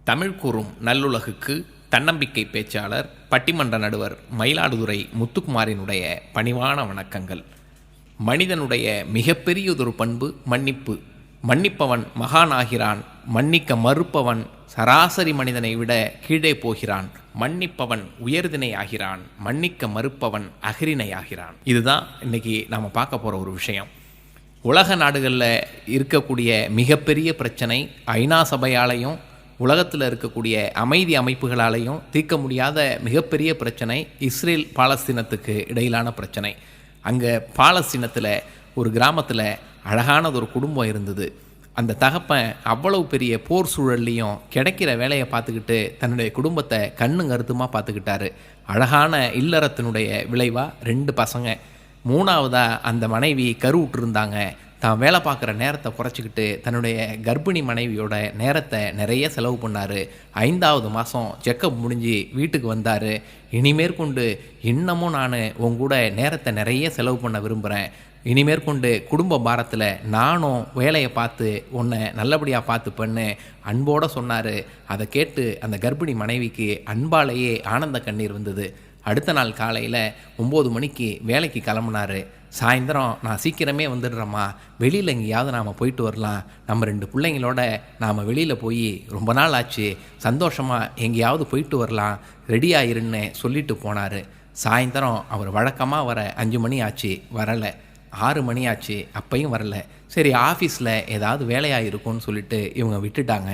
தமிழ் கூறும் நல்லுலகுக்கு தன்னம்பிக்கை பேச்சாளர் பட்டிமன்ற நடுவர் மயிலாடுதுறை முத்துக்குமாரினுடைய பணிவான வணக்கங்கள். மனிதனுடைய மிகப்பெரியதொரு பண்பு மன்னிப்பு. மன்னிப்பவன் மகானாகிறான், மன்னிக்க மறுப்பவன் சராசரி மனிதனை விட கீழே போகிறான். மன்னிப்பவன் உயர்தினை ஆகிறான், மன்னிக்க மறுப்பவன் அகிரினை ஆகிறான். இதுதான் இன்றைக்கி நாம் பார்க்க போகிற ஒரு விஷயம். உலக நாடுகளில் இருக்கக்கூடிய மிகப்பெரிய பிரச்சனை ஐநா சபையாலையும் உலகத்தில் இருக்கக்கூடிய அமைதி அமைப்புகளாலையும் தீர்க்க முடியாத மிகப்பெரிய பிரச்சனை இஸ்ரேல் பாலஸ்தீனத்துக்கு இடையிலான பிரச்சனை. அங்கே பாலஸ்தீனத்தில் ஒரு கிராமத்தில் அழகானது ஒரு குடும்பம் இருந்தது. அந்த தகப்பன் அவ்வளவு பெரிய போர் சூழல்லையும் கிடைக்கிற வேலையை பார்த்துக்கிட்டு தன்னுடைய குடும்பத்தை கண்ணு கருத்துமாக பார்த்துக்கிட்டாரு. அழகான இல்லறத்தினுடைய விளைவாக 2 பசங்க. 3ஆவதாக அந்த மனைவி கருவுற்றிருந்தாங்க. தான் வேலை பார்க்குற நேரத்தை குறைச்சிக்கிட்டு தன்னுடைய கர்ப்பிணி மனைவியோட நேரத்தை நிறைய செலவு பண்ணார். 5ஆவது மாதம் செக்கப் முடிஞ்சு வீட்டுக்கு வந்தார். இனிமேற்கொண்டு இன்னமும் நான் உங்கூட நேரத்தை நிறைய செலவு பண்ண விரும்புகிறேன். இனிமேற்கொண்டு குடும்ப பாரத்தில் நானும் வேலையை பார்த்து உன்னை நல்லபடியாக பார்த்துப்பேன்னு அன்போடு சொன்னார். அதை கேட்டு அந்த கர்ப்பிணி மனைவிக்கு அன்பாலேயே ஆனந்த கண்ணீர் வந்தது. அடுத்த நாள் காலையில் 9 மணிக்கு வேலைக்கு கிளம்புனார். சாயந்தரம் நான் சீக்கிரமே வந்துடுறேம்மா, வெளியில் எங்கேயாவது நாம் போயிட்டு வரலாம், நம்ம 2 பிள்ளைங்களோட நாம் வெளியில் போய் ரொம்ப நாள் ஆச்சு, சந்தோஷமாக எங்கேயாவது போயிட்டு வரலாம், ரெடியாயிருன்னு சொல்லிட்டு போனார். சாயந்தரம் அவர் வழக்கமாக வர 5 மணி ஆச்சு, வரலை. 6 மணி ஆச்சு, அப்பையும் வரலை. சரி, ஆஃபீஸில் ஏதாவது வேலையாக இருக்கும்னு சொல்லிட்டு இவங்க விட்டுட்டாங்க.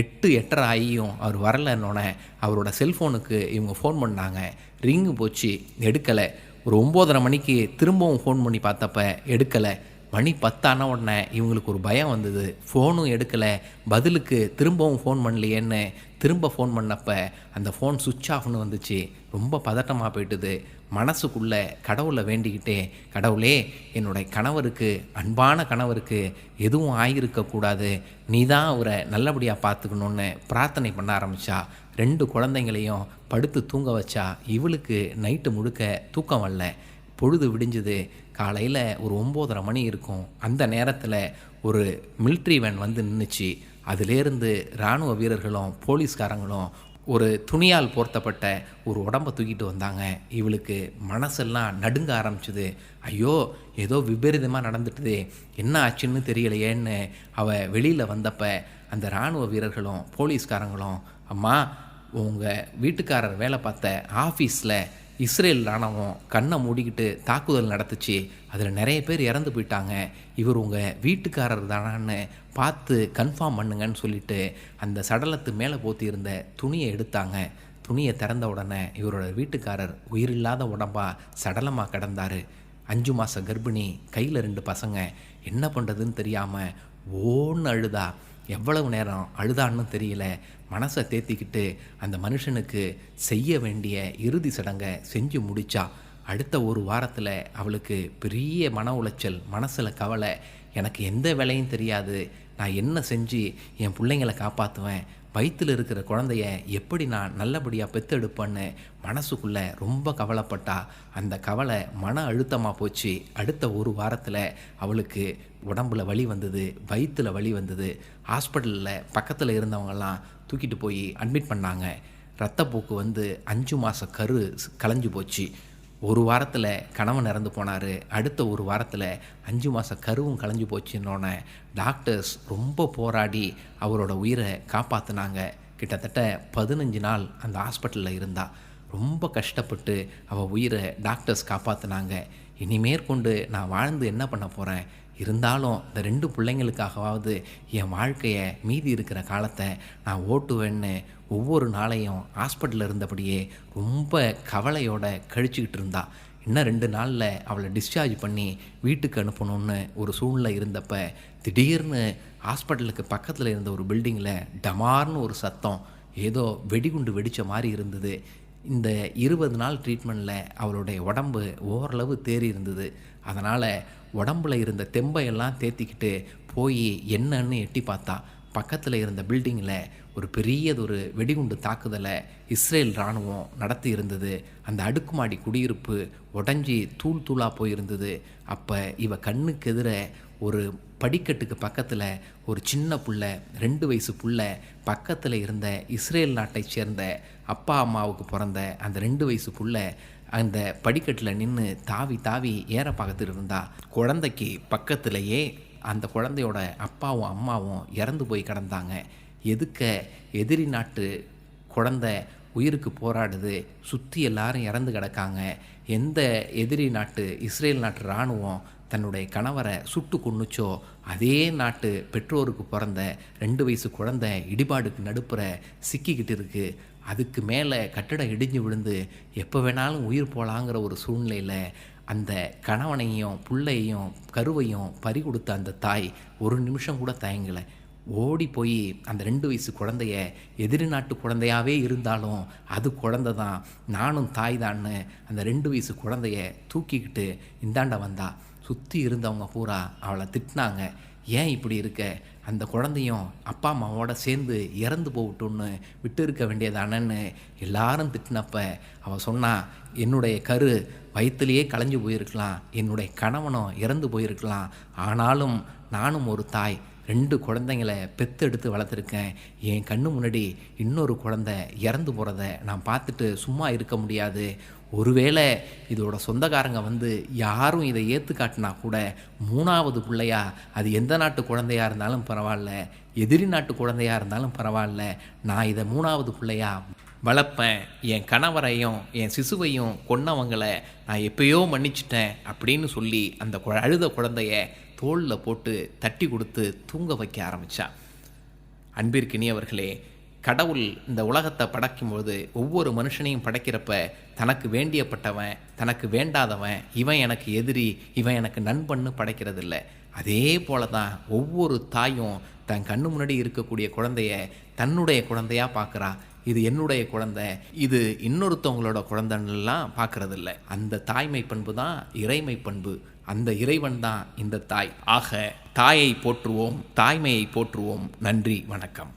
8-8:30 ஆகியும் அவர் வரலன்னொன்னே அவரோட செல்ஃபோனுக்கு இவங்க ஃபோன் பண்ணாங்க. ரிங்கு போச்சு, எடுக்கலை. ஒரு 9:30 மணிக்கு திரும்பவும் ஃபோன் பண்ணி பார்த்தப்ப எடுக்கலை. மணி 10 ஆன உடனே இவங்களுக்கு ஒரு பயம் வந்தது. ஃபோனும் எடுக்கலை, பதிலுக்கு திரும்பவும் ஃபோன் பண்ணலையேன்னு திரும்ப ஃபோன் பண்ணப்போ அந்த ஃபோன் சுவிட்ச் ஆஃப்னு வந்துச்சு. ரொம்ப பதட்டமாக போயிட்டுது. மனசுக்குள்ளே கடவுளை வேண்டிக்கிட்டே, கடவுளே, என்னுடைய கணவருக்கு, அன்பான கணவருக்கு எதுவும் ஆகியிருக்கக்கூடாது, நீ தான் அவரை நல்லபடியாக பார்த்துக்கணுன்னு பிரார்த்தனை பண்ண ஆரம்பித்தா. 2 குழந்தைங்களையும் படுத்து தூங்க வச்சா. இவளுக்கு நைட்டு முழுக்க தூக்கம் வரல. பொழுது விடிஞ்சுது. காலையில் ஒரு 9:30 மணி இருக்கும். அந்த நேரத்தில் ஒரு மிலிட்ரி வேன் வந்து நின்றுச்சு. அதிலேருந்து இராணுவ வீரர்களும் போலீஸ்காரங்களும் ஒரு துணியால் போர்த்தப்பட்ட ஒரு உடம்பை தூக்கிட்டு வந்தாங்க. இவளுக்கு மனசெல்லாம் நடுங்க ஆரம்பிச்சுது. ஐயோ, ஏதோ விபரீதமாக நடந்துட்டுது, என்ன ஆச்சுன்னு தெரியலையேன்னு அவள் வெளியில் வந்தப்போ அந்த இராணுவ வீரர்களும் போலீஸ்காரங்களும், அம்மா, உங்கள் வீட்டுக்காரர் வேலை பார்த்த ஆஃபீஸில் இஸ்ரேல் இராணுவம் கண்ணை மூடிக்கிட்டு தாக்குதல் நடத்துச்சு, அதில் நிறைய பேர் இறந்து போயிட்டாங்க, இவர் உங்கள் வீட்டுக்காரர் தானான்னு பார்த்து கன்ஃபார்ம் பண்ணுங்கன்னு சொல்லிட்டு அந்த சடலத்து மேலே போத்தி இருந்த துணியை எடுத்தாங்க. துணியை திறந்த உடனே இவரோட வீட்டுக்காரர் உயிரில்லாத உடம்பா சடலமாக கிடந்தார். 5 மாத கர்ப்பிணி, கையில் 2 பசங்க. என்ன பண்ணுறதுன்னு தெரியாமல் ஓன்னு அழுதா. எவ்வளவு நேரம் அழுதான்னு தெரியல. மனசை தேத்திக்கிட்டு அந்த மனுஷனுக்கு செய்ய வேண்டிய இறுதி சடங்கை செஞ்சு முடித்தா. அடுத்த 1 வாரத்தில் அவளுக்கு பெரிய மன உளைச்சல், மனசில் கவலை. எனக்கு எந்த வேலையும் தெரியாது, நான் என்ன செஞ்சு என் பிள்ளைங்களை காப்பாற்றுவேன், வயிற்றில் இருக்கிற குழந்தைய எப்படி நான் நல்லபடியாக பெற்றெடுப்பேன்னு மனசுக்குள்ளே ரொம்ப கவலைப்பட்டா. அந்த கவலை மன அழுத்தமாக போச்சு. அடுத்த 1 வாரத்தில் அவளுக்கு உடம்புல வலி வந்தது, வயிற்றில் வலி வந்தது. ஹாஸ்பிட்டலில் பக்கத்தில் இருந்தவங்கெல்லாம் தூக்கிட்டு போய் அட்மிட் பண்ணாங்க. இரத்தப்போக்கு வந்து 5 மாத கரு கலைஞ்சு போச்சு. 1 வாரத்தில் கணவன் இறந்து போனார். அடுத்த 1 வாரத்தில் 5 மாத கருவும் கலைஞ்சு போச்சுன்னொன்னே டாக்டர்ஸ் ரொம்ப போராடி அவரோட உயிரை காப்பாற்றினாங்க. கிட்டத்தட்ட 15 நாள் அந்த ஹாஸ்பிட்டலில் இருந்தா. ரொம்ப கஷ்டப்பட்டு அவள் உயிரை டாக்டர்ஸ் காப்பாற்றினாங்க. இனிமேற்கொண்டு நான் வாழ்ந்து என்ன பண்ண போகிறேன், இருந்தாலும் இந்த 2 பிள்ளைங்களுக்காகவாவது என் வாழ்க்கையை மீதி இருக்கிற காலத்தை நான் ஓட்டுவேன்னு ஒவ்வொரு நாளையும் ஹாஸ்பிட்டலில் இருந்தபடியே ரொம்ப கவலையோடு கழிச்சிக்கிட்டு இருந்தா. இன்னும் 2 நாளில் அவளை டிஸ்சார்ஜ் பண்ணி வீட்டுக்கு அனுப்பணும்னு ஒரு சூழ்நிலை இருந்தப்போ திடீர்னு ஹாஸ்பிட்டலுக்கு பக்கத்தில் இருந்த ஒரு பில்டிங்கில் டமார்னு ஒரு சத்தம். ஏதோ வெடிகுண்டு வெடித்த மாதிரி இருந்தது. இந்த 20 நாள் ட்ரீட்மெண்ட்டில் அவளுடைய உடம்பு ஓரளவு தேறி இருந்தது. அதனால் உடம்புல இருந்த தெம்பையெல்லாம் தேத்திக்கிட்டு போய் என்னன்னு எட்டி பார்த்தா. பக்கத்தில் இருந்த பில்டிங்கில் ஒரு பெரியதொரு வெடிகுண்டு தாக்குதலை இஸ்ரேல் இராணுவம் நடத்தி இருந்தது. அந்த அடுக்குமாடி குடியிருப்பு உடஞ்சி தூள் தூளாக போயிருந்தது. அப்போ இவ கண்ணுக்கு எதிர ஒரு படிக்கட்டுக்கு பக்கத்தில் ஒரு சின்ன புள்ள, 2 வயசு புள்ள, பக்கத்தில் இருந்த இஸ்ரேல் நாட்டை சேர்ந்த அப்பா அம்மாவுக்கு பிறந்த அந்த 2 வயசு புள்ள அந்த படிக்கட்டில் நின்று தாவி தாவி ஏற பார்த்துட்டு இருந்தா. குழந்தைக்கு பக்கத்திலேயே அந்த குழந்தையோட அப்பாவும் அம்மாவும் இறந்து போய் கிடந்தாங்க. எதிரி நாட்டு குழந்தை உயிருக்கு போராடுது, சுற்றி எல்லாரும் இறந்து கிடக்காங்க. எந்த எதிரி நாட்டு இஸ்ரேல் நாட்டு இராணுவம் தன்னுடைய கணவரை சுட்டு கொன்னுச்சோ அதே நாட்டு பெற்றோருக்கு பிறந்த 2 வயசு குழந்தை இடிபாடுக்கு நடுப்புற சிக்கிக்கிட்டு இருக்குது. அதுக்கு மேலே கட்டிடம் இடிஞ்சு விழுந்து எப்போ வேணாலும் உயிர் போகலாங்கிற ஒரு சூழ்நிலையில் அந்த கணவனையும் பிள்ளையையும் கருவையும் பறி கொடுத்த அந்த தாய் ஒரு நிமிஷம் கூட தயங்கலை. ஓடி போய் அந்த 2 வயசு குழந்தைய, எதிரி நாட்டு குழந்தையாகவே இருந்தாலும் அது குழந்தை தான், நானும் தாய் தான்னு அந்த 2 வயசு குழந்தைய தூக்கிக்கிட்டு இந்தாண்ட வந்தா. சுற்றி இருந்தவங்க பூரா அவளை திட்டினாங்க. ஏன் இப்படி இருக்க, அந்த குழந்தையும் அப்பா அம்மாவோட சேர்ந்து இறந்து போகட்டும்னு விட்டு இருக்க வேண்டியதானன்னு எல்லாரும் திட்டினப்ப அவள் சொன்னா, என்னுடைய கரு வயிற்றுலேயே கலைஞ்சு போயிருக்கலாம், என்னுடைய கணவனும் இறந்து போயிருக்கலாம், ஆனாலும் நானும் ஒரு தாய், 2 குழந்தைங்களை பெற்றெடுத்து வளர்த்துருக்கேன். என் கண்ணு முன்னாடி இன்னொரு குழந்தை இறந்து போகிறத நான் பார்த்துட்டு சும்மா இருக்க முடியாது. ஒருவேளை இதோட சொந்தக்காரங்க யாரும் இதை ஏற்றுக்காட்டினா கூட 3வது பிள்ளையா, அது எந்த நாட்டு குழந்தையாக இருந்தாலும் பரவாயில்ல, எதிரி நாட்டு குழந்தையாக இருந்தாலும் பரவாயில்ல, நான் இதை 3வது பிள்ளையா வளர்ப்பேன். என் கணவரையும் என் சிசுவையும் கொன்னவங்களை நான் எப்பயோ மன்னிச்சிட்டேன் அப்படின்னு சொல்லி அந்த அழுத குழந்தைய தோளில் போட்டு தட்டி கொடுத்து தூங்க வைக்க ஆரம்பித்தான். அன்பிற்கினியவர்களே, கடவுள் இந்த உலகத்தை படைக்கும்போது ஒவ்வொரு மனுஷனையும் படைக்கிறப்ப தனக்கு வேண்டியப்பட்டவன், தனக்கு வேண்டாதவன், இவன் எனக்கு எதிரி, இவன் எனக்கு நண்பன்னு படைக்கிறதில்ல. அதே போல தான் ஒவ்வொரு தாயும் தன் கண்ணு முன்னாடி இருக்கக்கூடிய குழந்தைய தன்னுடைய குழந்தையாக பார்க்குறா. இது என்னுடைய குழந்தை, இது இன்னொருத்தவங்களோட குழந்தைன்னெலாம் பார்க்குறதில்ல. அந்த தாய்மை பண்பு தான் இறைமை பண்பு. அந்த இறைவன் தான் இந்த தாய். ஆக தாயை போற்றுவோம், தாய்மையை போற்றுவோம். நன்றி, வணக்கம்.